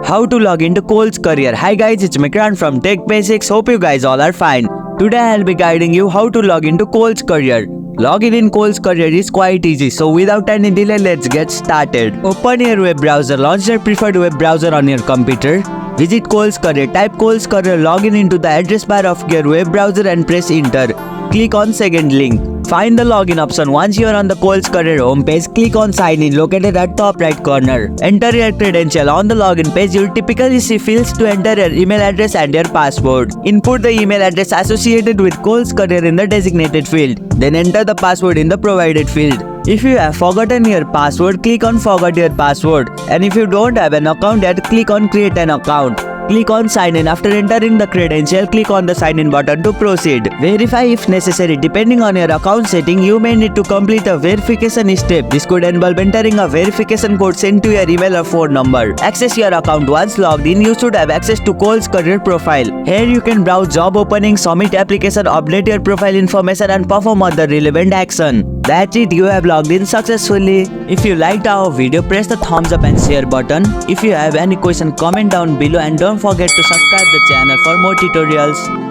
How to log into KOHL'S Career. Hi guys, it's Mikran from Tech Basics. Hope you guys all are fine. Today I'll be guiding you how to log into KOHL'S Career. Login in KOHL'S Career is quite easy, so without any delay, let's get started. Open your web browser, launch your preferred web browser on your computer. Visit KOHL'S Career, type KOHL'S Career, login into the address bar of your web browser and press enter. Click on second link. Find the login option. Once you are on the KOHL'S Career homepage, click on sign in located at top right corner. Enter your credential. On the login page, you'll typically see fields to enter your email address and your password. Input the email address associated with KOHL'S Career in the designated field. Then enter the password in the provided field. If you have forgotten your password, click on forgot your password. And if you don't have an account yet, click on create an account. Click on sign in. After entering the credential, click on the sign in button to proceed. Verify if necessary. Depending on your account setting, you may need to complete a verification step. This could involve entering a verification code sent to your email or phone number. Access your account. Once logged in, you should have access to KOHL'S Career profile. Here you can browse job openings, submit application, update your profile information and perform other relevant action. That's it, you have logged in successfully. If you liked our video, press the thumbs up and share button. If you have any question, comment down below and don't forget to subscribe the channel for more tutorials.